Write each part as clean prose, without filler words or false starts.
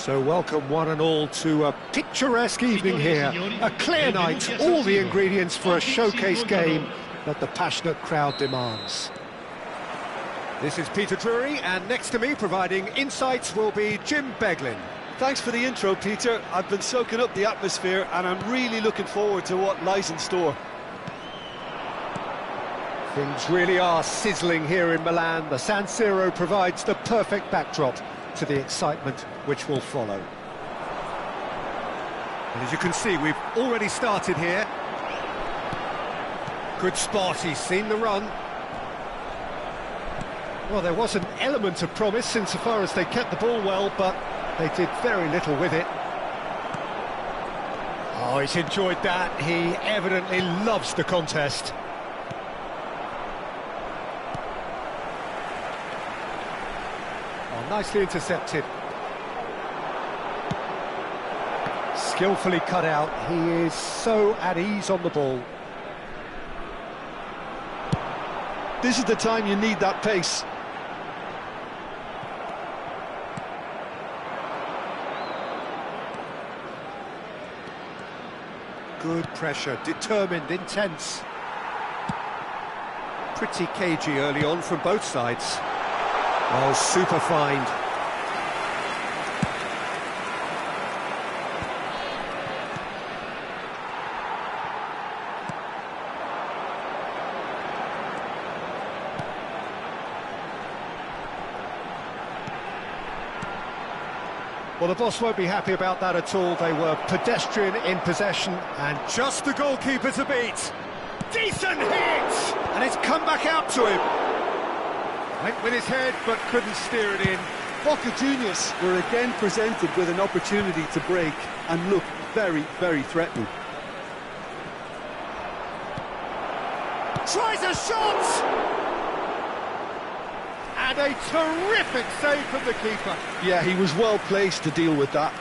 So welcome one and all to a picturesque evening here, a clear night, all the ingredients for a showcase game that the passionate crowd demands. This is Peter Drury, and next to me providing insights will be Jim Beglin. Thanks for the intro, Peter. I've been soaking up the atmosphere and I'm really looking forward to what lies in store. Things really are sizzling here in Milan. The San Siro provides the perfect backdrop to the excitement which will follow. And as you can see, we've already started here. Good spot, he's seen the run. Well, there was an element of promise insofar as they kept the ball well, but they did very little with it. Oh, he's enjoyed that. He evidently loves the contest. Nicely intercepted. Skillfully cut out. He is so at ease on the ball. This is the time you need that pace. Good pressure, determined, intense. Pretty cagey early on from both sides. Oh, super find. Well, the boss won't be happy about that at all. They were pedestrian in possession and just the goalkeeper to beat. Decent hit! And it's come back out to him. Went with his head, but couldn't steer it in. Boca Juniors were again presented with an opportunity to break and look very, very threatening. Tries a shot! And a terrific save from the keeper. Yeah, he was well placed to deal with that.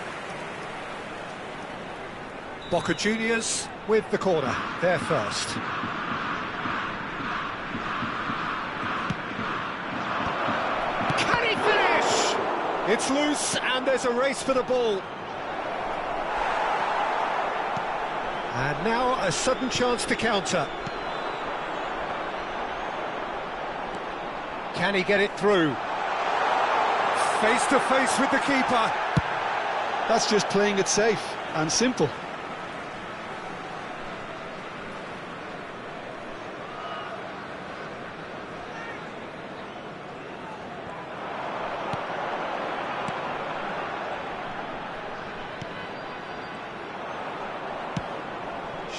Boca Juniors with the corner, they're first. It's loose, and there's a race for the ball. And now a sudden chance to counter. Can he get it through? Face to face with the keeper. That's just playing it safe and simple.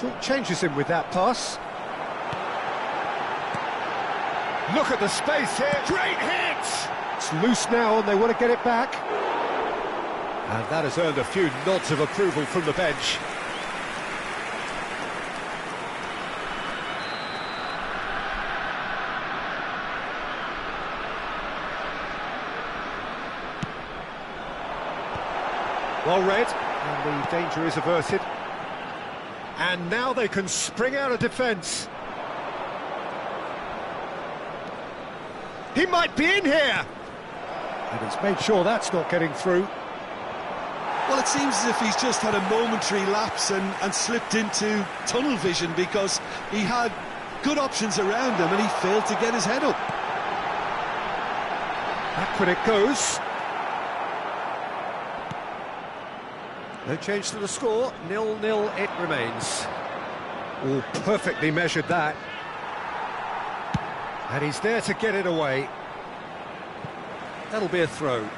Short changes him with that pass. Look at the space here. Great hit! It's loose now and they want to get it back. And that has earned a few nods of approval from the bench. Well read, and the danger is averted. And now they can spring out of defence. He might be in here! And he's made sure that's not getting through. Well, it seems as if he's just had a momentary lapse and slipped into tunnel vision, because he had Good options around him, and he failed to get his head up. Back when it goes. No change to the score, 0-0 it remains. Oh, perfectly measured that. And he's there to get it away. That'll be a throw.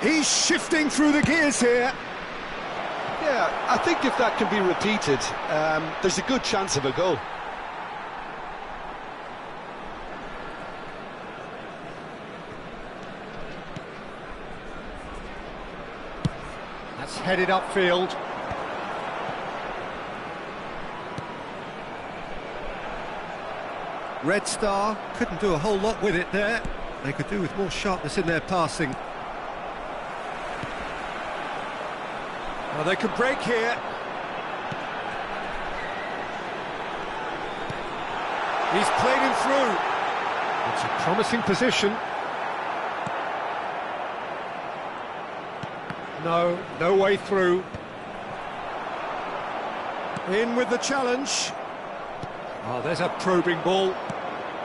He's shifting through the gears here. Yeah, I think if that can be repeated, there's a good chance of a goal. That's headed upfield. Red Star couldn't do a whole lot with it there. They could do with more sharpness in their passing. Well, they could break here. He's played him through. It's a promising position. No way through. In with the challenge. Oh, there's a probing ball.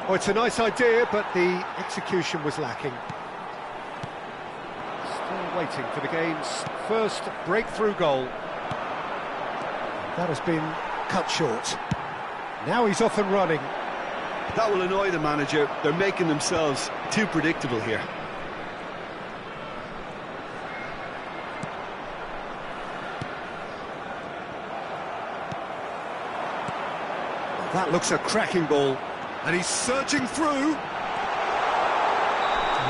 Oh, it's a nice idea, but the execution was lacking. Still waiting for the game's first breakthrough goal. That has been cut short. Now he's off and running. That will annoy the manager. They're making themselves too predictable here. That looks a cracking ball. And he's surging through. And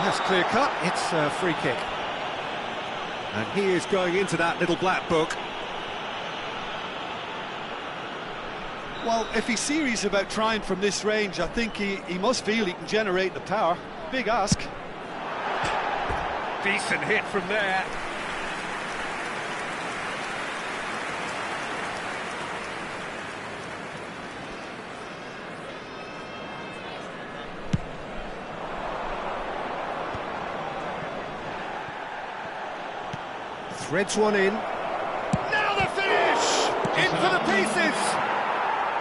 that's clear cut. It's a free kick. And he is going into that little black book. Well, if he's serious about trying from this range, I think he must feel he can generate the power. Big ask. Decent hit from there. Threads one in. Now the finish! In for the pieces!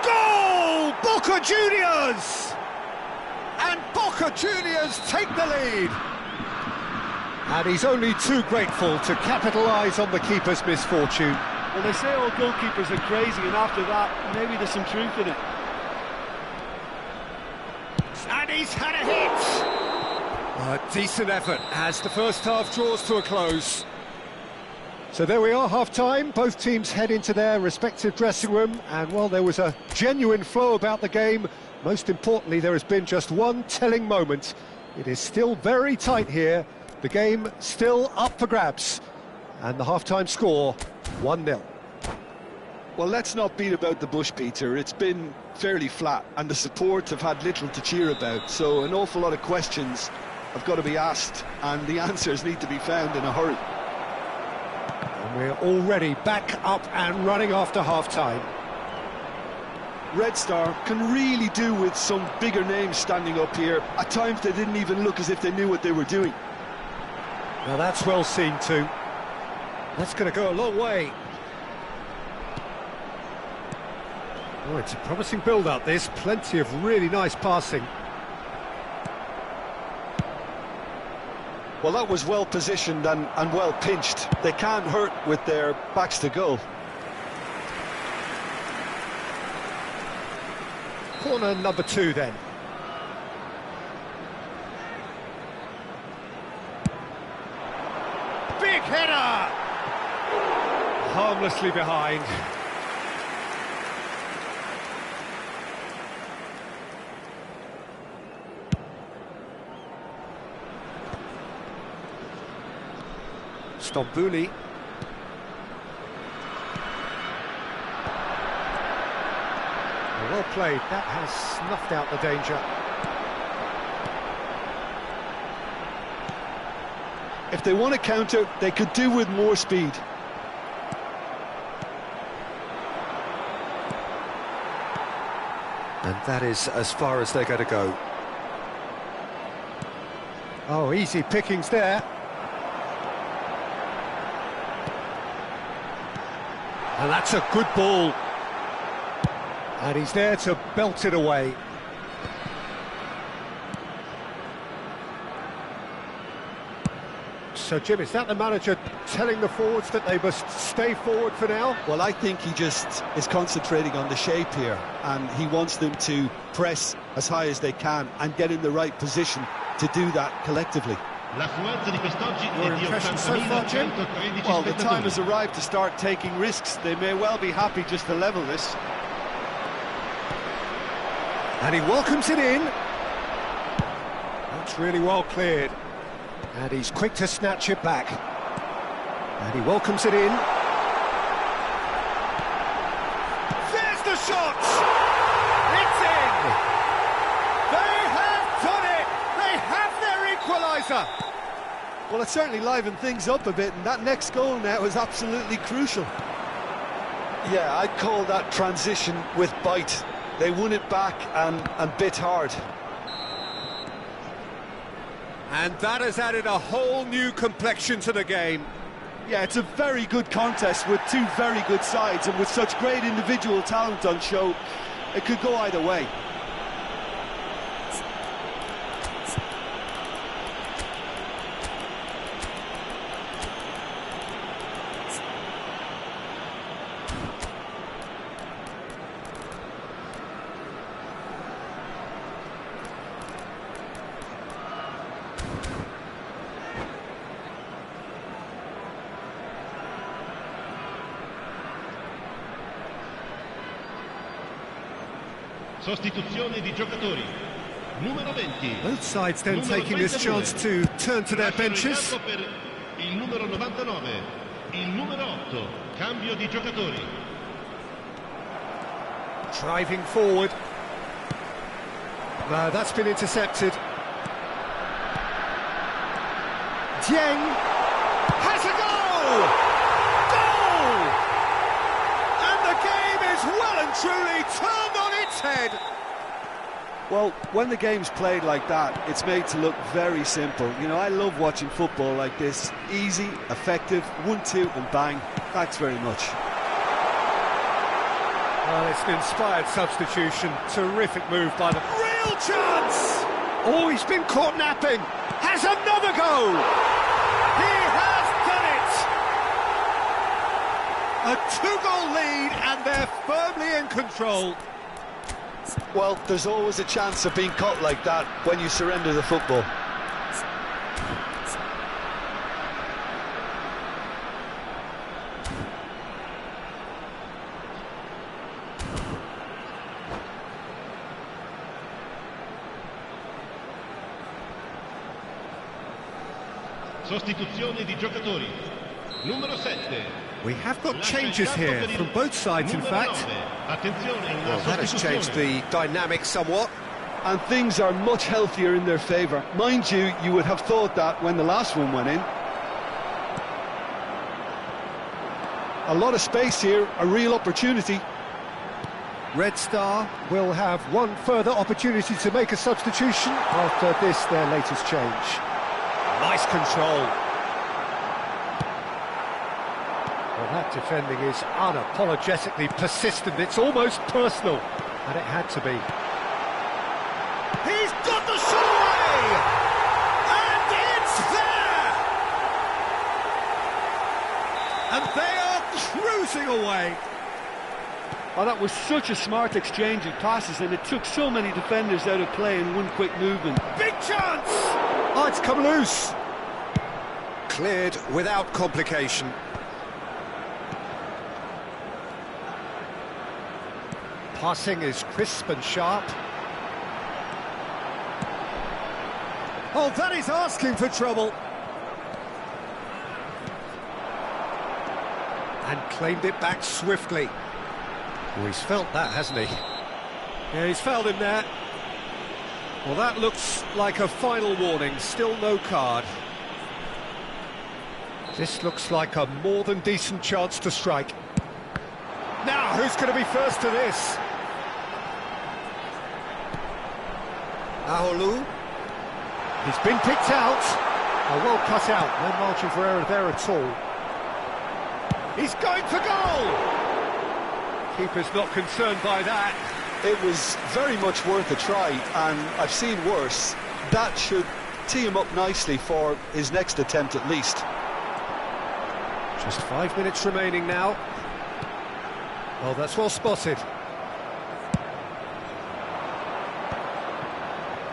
Goal! Boca Juniors! And Boca Juniors take the lead! And he's only too grateful to capitalise on the keeper's misfortune. Well, they say all goalkeepers are crazy, and after that, maybe there's some truth in it. And he's had a hit! A decent effort as the first half draws to a close. So there we are, half-time. Both teams head into their respective dressing room, and while there was a genuine flow about the game, most importantly, there has been just one telling moment. It is still very tight here. The game still up for grabs, and the half-time score, 1-0. Well, let's not beat about the bush, Peter. It's been fairly flat, and the support have had little to cheer about, so an awful lot of questions have got to be asked, and the answers need to be found in a hurry. And we're already back up and running after half-time. Red Star can really do with some bigger names standing up here. At times they didn't even look as if they knew what they were doing. Now that's well seen too. That's going to go a long way. Oh, it's a promising build-up this. Plenty of really nice passing. Well, that was well positioned and well pinched. They can't hurt with their backs to goal. Corner number 2 then. Big header! Harmlessly behind. Stambouli. Well played, that has snuffed out the danger. If they want to counter, they could do with more speed. And that is as far as they're going to go. Oh, easy pickings there. And that's a good ball. And he's there to belt it away. So, Jim, is that the manager telling the forwards that they must stay forward for now? Well, I think he just is concentrating on the shape here, and he wants them to press as high as they can and get in the right position to do that collectively. Your impression so far, Jim? Well, the time has arrived to start taking risks. They may well be happy just to level this. And he welcomes it in. That's really well cleared. And he's quick to snatch it back. And he welcomes it in. There's the shot! It's in! They have done it! They have their equaliser! Well, it certainly livened things up a bit, and that next goal now is absolutely crucial. Yeah, I'd call that transition with bite. They won it back and bit hard. And that has added a whole new complexion to the game. Yeah, it's a very good contest with two very good sides, and with such great individual talent on show, it could go either way. Sostituzione di giocatori. Numero 20. Both sides then taking this chance to turn to their benches. Per il numero 99, il numero 8. Cambio di giocatori. Driving forward. No, that's been intercepted. Dieng has a goal! Goal! And the game is well and truly turned on its head. Well, when the game's played like that, it's made to look very simple. You know, I love watching football like this. Easy, effective, 1-2 and bang. Thanks very much. Well, it's an inspired substitution. Terrific move by them. Real chance! Oh, he's been caught napping. Has another go! He has done it! A two-goal lead, and they're firmly in control. Well, there's always a chance of being caught like that when you surrender the football. Sostituzione di giocatori. Numero 7. We have got changes here from both sides, in fact. Well, that has changed the dynamic somewhat. And things are much healthier in their favour. Mind you, you would have thought that when the last one went in. A lot of space here, a real opportunity. Red Star will have one further opportunity to make a substitution after this, their latest change. Nice control. Well, that defending is unapologetically persistent. It's almost personal, and it had to be. He's got the shot away! And it's there! And they are cruising away. Oh, that was such a smart exchange of passes, and it took so many defenders out of play in one quick movement. Big chance! Oh, it's come loose. Cleared without complication. Passing is crisp and sharp. Oh, that is asking for trouble. And claimed it back swiftly. Well, he's felt that, hasn't he? Yeah, he's felt him there. Well, that looks like a final warning. Still no card. This looks like a more than decent chance to strike. Now, who's going to be first to this? Aholu. He's been picked out. Oh, well cut out. No margin for error there at all. He's going for goal! Keeper's not concerned by that. It was very much worth a try, and I've seen worse. That should tee him up nicely for his next attempt at least. Just 5 minutes remaining now. Oh, that's well spotted.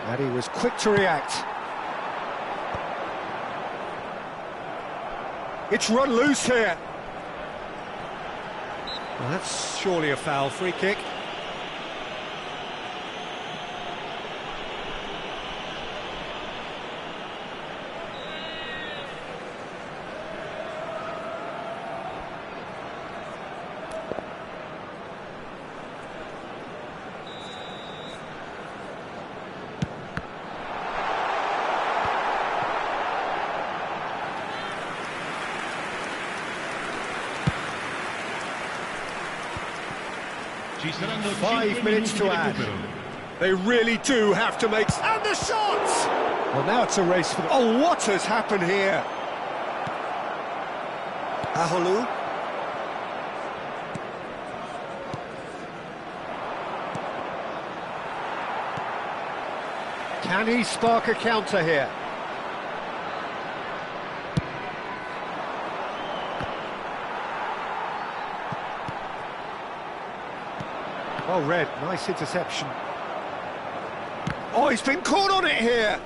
And he was quick to react. It's run loose here. Well, that's surely a foul. Free kick. Ci saranno 5 minutes to add. They really do have to make... And the shots! Well, now it's a race for... Oh, what has happened here? Aholu. Can he spark a counter here? Well read, nice interception. Oh, he's been caught on it here.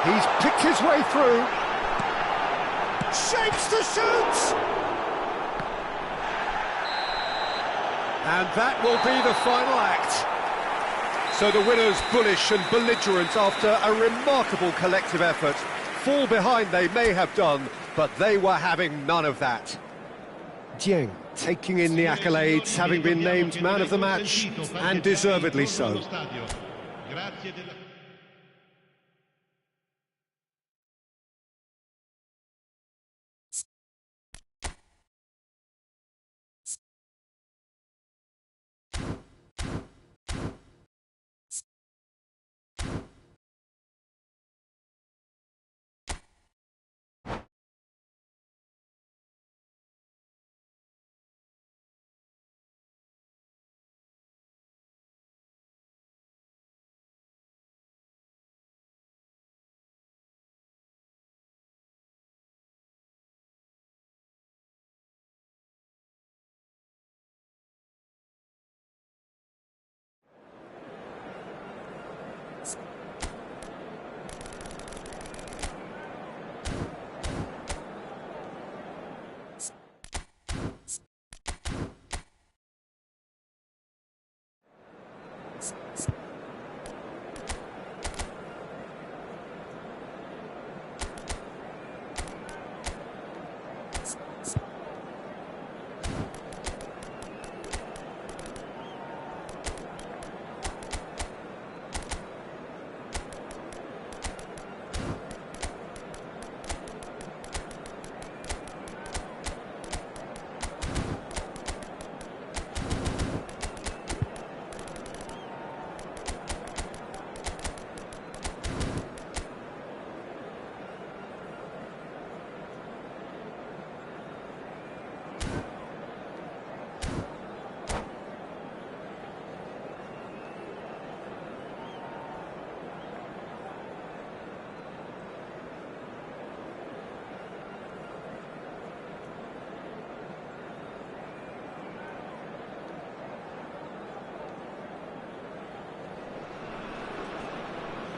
He's picked his way through. Shapes to shoot! And that will be the final act. So the winners bullish and belligerent after a remarkable collective effort. Fall behind they may have done, but they were having none of that. Dieng taking in the accolades, having been named man of the match, and deservedly so.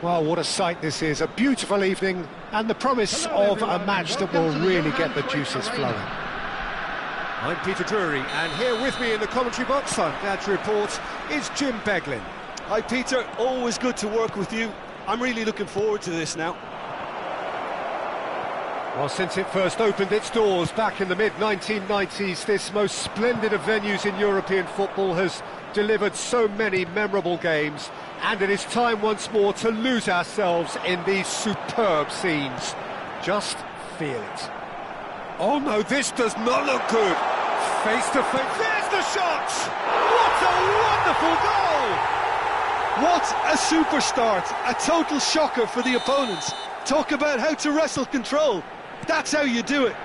Well, what a sight this is, a beautiful evening, and the promise of a match that will really get the juices flowing. I'm Peter Drury, and here with me in the commentary box, I'm glad to report, is Jim Beglin. Hi Peter, always good to work with you. I'm really looking forward to this now. Well, since it first opened its doors back in the mid-1990s, this most splendid of venues in European football has delivered so many memorable games, and it is time once more to lose ourselves in these superb scenes. Just feel it. Oh no, this does not look good. Face to face, there's the shot! What a wonderful goal! What a super start, a total shocker for the opponents. Talk about how to wrestle control. That's how you do it.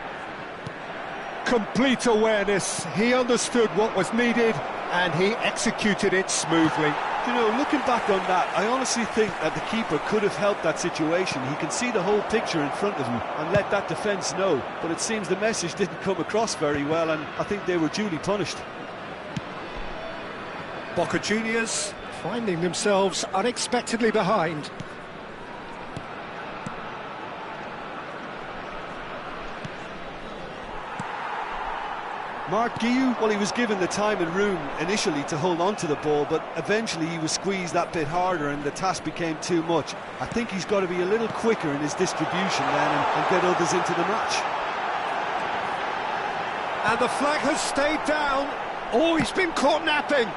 Complete awareness. He understood what was needed and he executed it smoothly. You know, looking back on that, I honestly think that the keeper could have helped that situation. He can see the whole picture in front of him and let that defence know. But it seems the message didn't come across very well, and I think they were duly punished. Boca Juniors finding themselves unexpectedly behind. Mark Guiu, well, he was given the time and room initially to hold on to the ball, but eventually he was squeezed that bit harder and the task became too much. I think he's got to be a little quicker in his distribution then and get others into the match. And the flag has stayed down. Oh, he's been caught napping.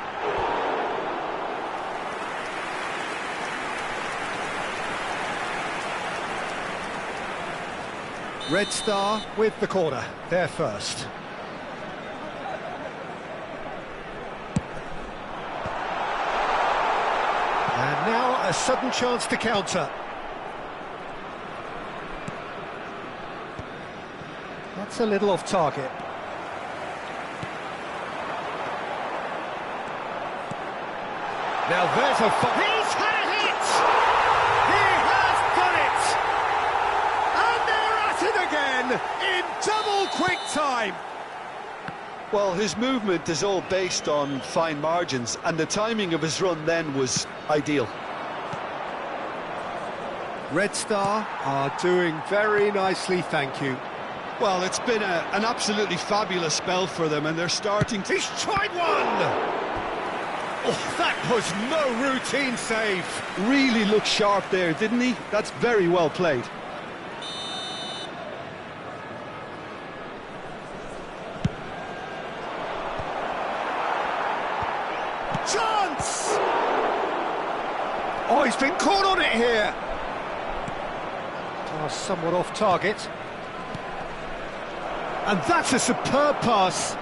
Red Star with the corner, there first. And now a sudden chance to counter. That's a little off target. Now there's a... He's had a hit! He has done it! And they're at it again in double quick time! Well, his movement is all based on fine margins, and the timing of his run then was ideal. Red Star are doing very nicely, thank you. Well, it's been an absolutely fabulous spell for them, and they're starting to... He's tried one! Oh, that was no routine save. Really looked sharp there, didn't he? That's very well played. Chance! Oh, he's been caught on it here. Pass somewhat off target. And that's a superb pass.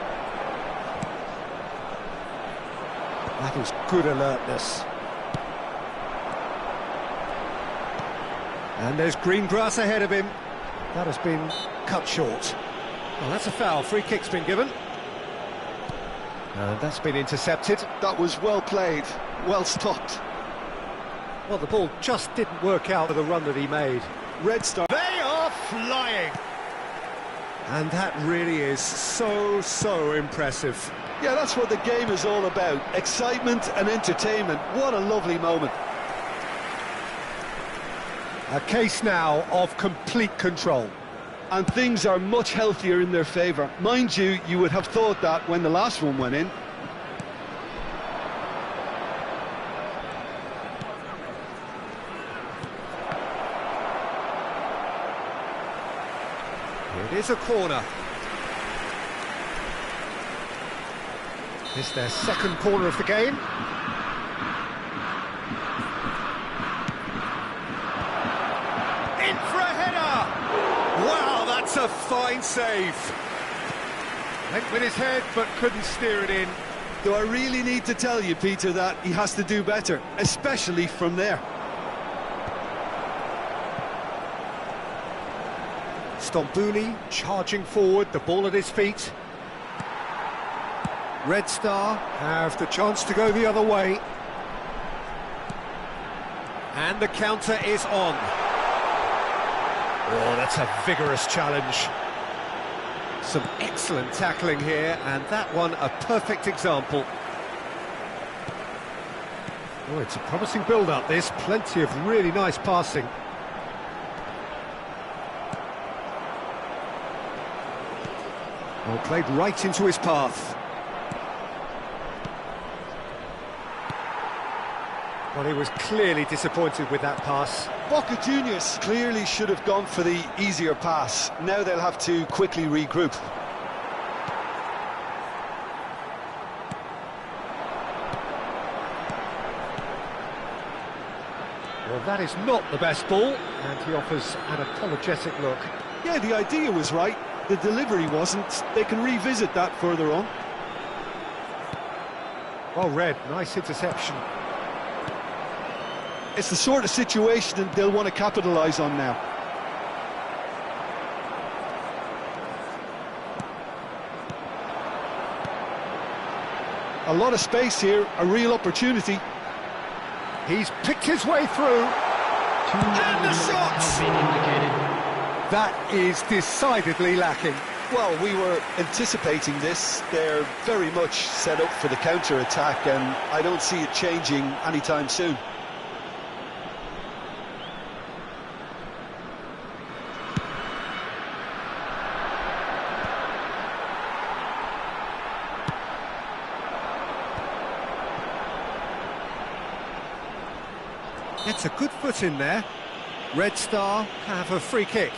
That is good alertness. And there's green grass ahead of him. That has been cut short. Well, that's a foul. Free kick's been given. And that's been intercepted. That was well played, well stopped. Well, the ball just didn't work out with the run that he made. Red Star... They are flying! And that really is so impressive. Yeah, that's what the game is all about. Excitement and entertainment. What a lovely moment. A case now of complete control. And things are much healthier in their favour. Mind you, you would have thought that when the last one went in. It is a corner. It's their second corner of the game. In for a header! Wow, that's a fine save. Went with his head, but couldn't steer it in. Do I really need to tell you, Peter, that he has to do better, especially from there? Stambouli charging forward, the ball at his feet. Red Star have the chance to go the other way. And the counter is on. Oh, that's a vigorous challenge. Some excellent tackling here, and that one a perfect example. Oh, it's a promising build-up, this. Plenty of really nice passing. Well, played right into his path. Well, he was clearly disappointed with that pass. Boca Juniors clearly should have gone for the easier pass. Now they'll have to quickly regroup. Well, that is not the best ball, and he offers an apologetic look. Yeah, the idea was right. The delivery wasn't. They can revisit that further on. Well read, nice interception. It's the sort of situation that they'll want to capitalise on now. A lot of space here, a real opportunity. He's picked his way through. And the shot! That is decidedly lacking. Well, we were anticipating this. They're very much set up for the counter-attack, and I don't see it changing anytime soon. Gets a good foot in there. Red Star have a free kick.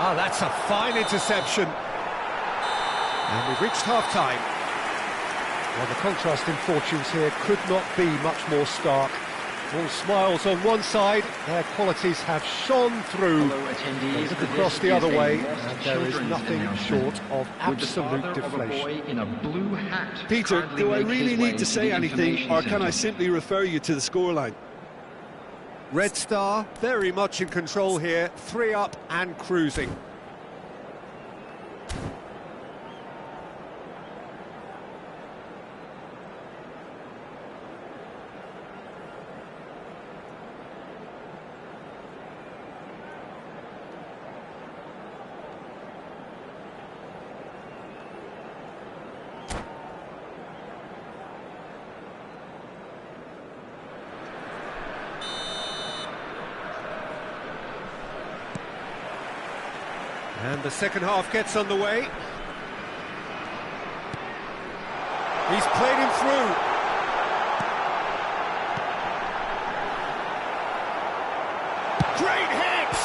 Ah, that's a fine interception. And we've reached half-time. Well, the contrast in fortunes here could not be much more stark. All smiles on one side, their qualities have shone through. They look across the other way, and there is nothing short of absolute deflation. Peter, do I really need to say anything, or can I simply refer you to the scoreline? Red Star very much in control here, 3 up and cruising. And the second half gets underway. He's played him through. Great hit!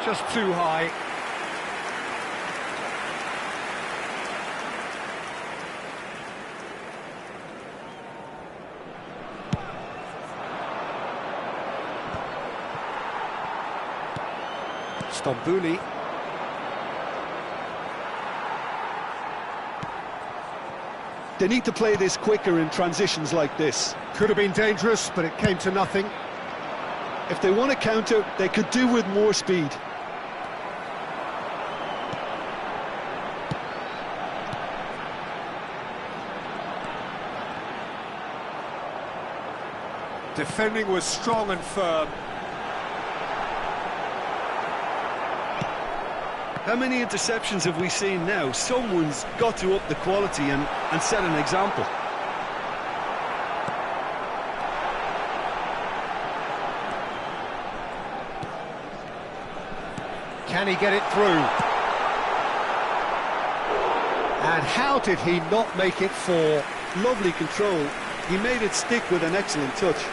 Just too high. Stambouli. They need to play this quicker in transitions like this. Could have been dangerous, but it came to nothing. If they want to counter, they could do with more speed. Defending was strong and firm. How many interceptions have we seen now? Someone's got to up the quality and set an example. Can he get it through? And how did he not make it 4? Lovely control. He made it stick with an excellent touch.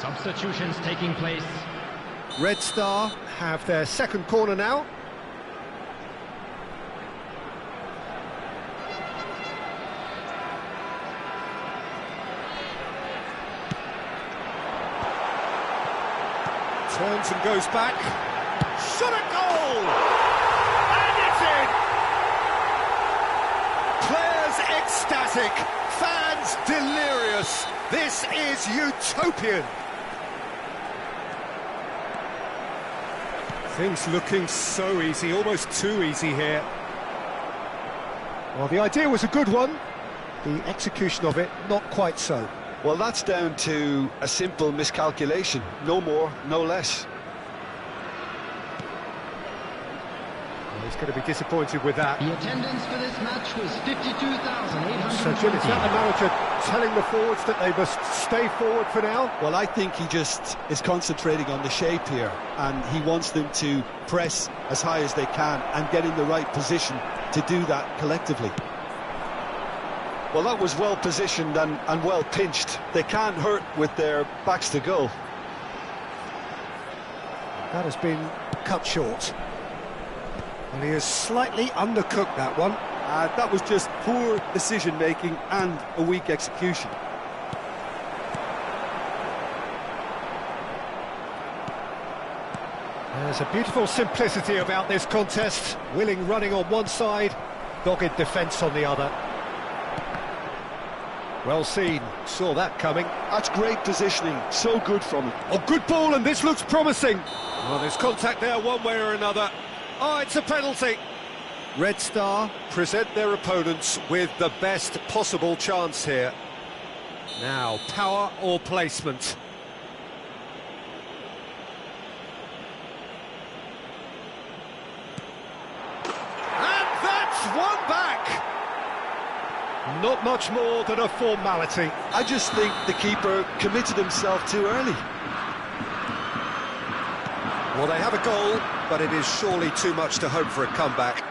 Substitutions taking place. Red Star have their second corner now. Turns and goes back. Shot at goal! And it's in! Players ecstatic, fans delirious. This is utopian. Things looking so easy, almost too easy here. Well, the idea was a good one. The execution of it, not quite so. Well, that's down to a simple miscalculation. No more, no less. Well, he's going to be disappointed with that. The attendance for this match was 52,800. So, Jim, is that the manager telling the forwards that they must stay forward for now? Well, I think he just is concentrating on the shape here, and he wants them to press as high as they can and get in the right position to do that collectively. Well, that was well positioned and well pinched. They can't hurt with their backs to goal. That has been cut short. And he has slightly undercooked that one. That was just poor decision-making and a weak execution. There's a beautiful simplicity about this contest. Willing running on one side, dogged defence on the other. Well seen, saw that coming. That's great positioning, so good from him. Oh, good ball, and this looks promising. Well, there's contact there one way or another. Oh, it's a penalty. Red Star present their opponents with the best possible chance here. Now, power or placement? And that's one back! Not much more than a formality. I just think the keeper committed himself too early. Well, they have a goal, but it is surely too much to hope for a comeback.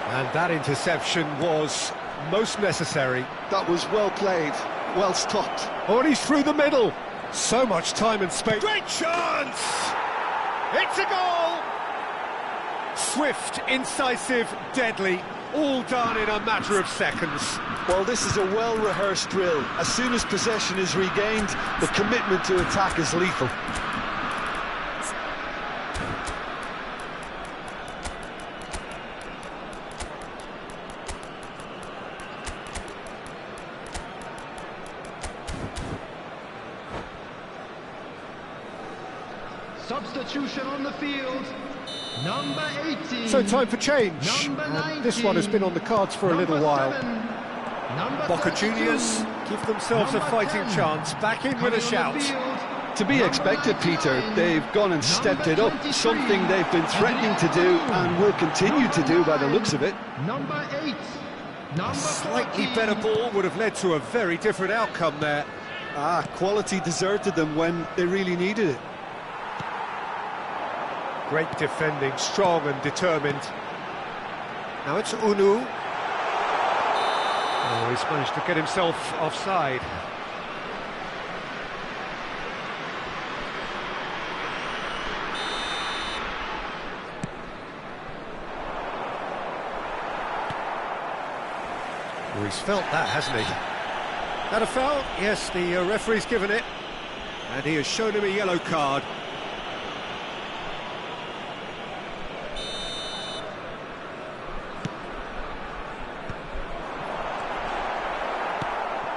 And that interception was most necessary. That was well played, well stopped. Oh, and he's through the middle. So much time and space. Great chance! It's a goal! Swift, incisive, deadly, all done in a matter of seconds. Well, this is a well-rehearsed drill. As soon as possession is regained, the commitment to attack is lethal. Substitution on the field. Number 18. So time for change. Number 19. This one has been on the cards for a little while. Boca Juniors give themselves a fighting chance. Back in with a shout. To be expected, Peter. They've gone and stepped it up. Something they've been threatening to do and will continue to do by the looks of it. Number 8. A slightly better ball would have led to a very different outcome there. Quality deserted them when they really needed it. Great defending, strong and determined. Now it's Unu. Oh, he's managed to get himself offside. Well, he's felt that, hasn't he? That a foul? Yes, the referee's given it. And he has shown him a yellow card.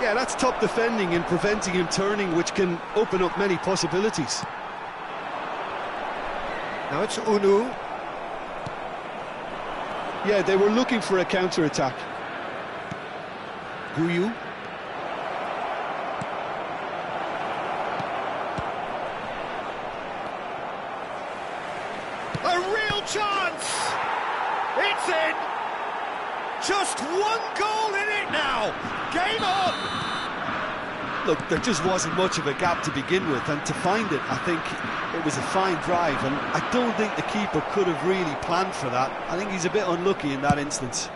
Yeah, that's top defending and preventing him turning, which can open up many possibilities. Now it's Unu. Yeah, they were looking for a counter-attack. Guyu. A real chance! It's in! Just one goal in it now! Game on! Look, there just wasn't much of a gap to begin with, and to find it, I think it was a fine drive, and I don't think the keeper could have really planned for that. I think he's a bit unlucky in that instance.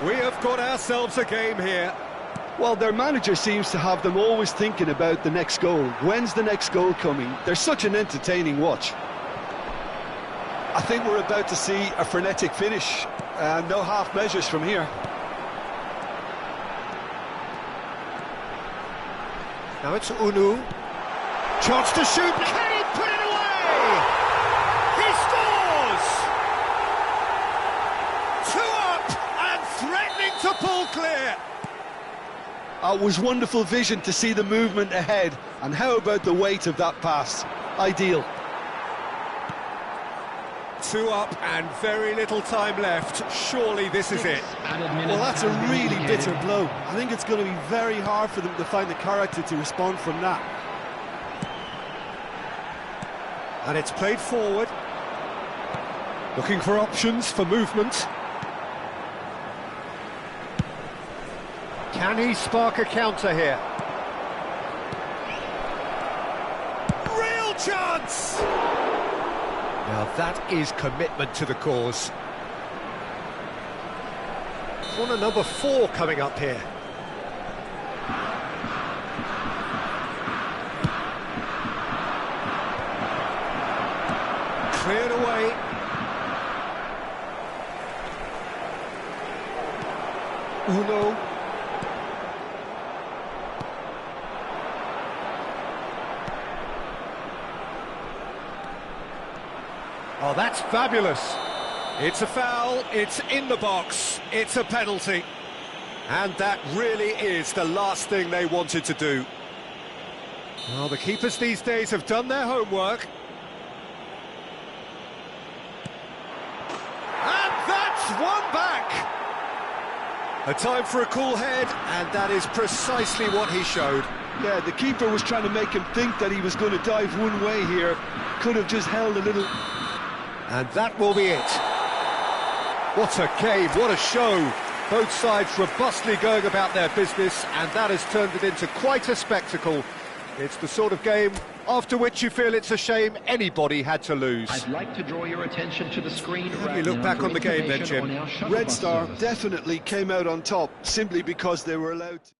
We have got ourselves a game here. Well, their manager seems to have them always thinking about the next goal. When's the next goal coming? They're such an entertaining watch. I think we're about to see a frenetic finish. No half measures from here. Now it's Unu. Chance to shoot. Can he put it away? He scores! 2 up and threatening to pull clear. It was wonderful vision to see the movement ahead. And how about the weight of that pass? Ideal. 2 up and very little time left. Surely this is it. Well, that's a really bitter blow. I think it's going to be very hard for them to find the character to respond from that. And it's played forward. Looking for options for movement. Can he spark a counter here? Real chance! Now that is commitment to the cause. Corner number 4 coming up here. cleared away. Uno. Oh, that's fabulous. It's a foul, it's in the box, it's a penalty. And that really is the last thing they wanted to do. Well, the keepers these days have done their homework. And that's one back! A time for a cool head, and that is precisely what he showed. Yeah, the keeper was trying to make him think that he was going to dive one way here. Could have just held a little... And that will be it. What a game, what a show. Both sides robustly going about their business, and that has turned it into quite a spectacle. It's the sort of game after which you feel it's a shame anybody had to lose. I'd like to draw your attention to the screen. How do you look back on the game then, Jim? Red Star definitely came out on top simply because they were allowed to.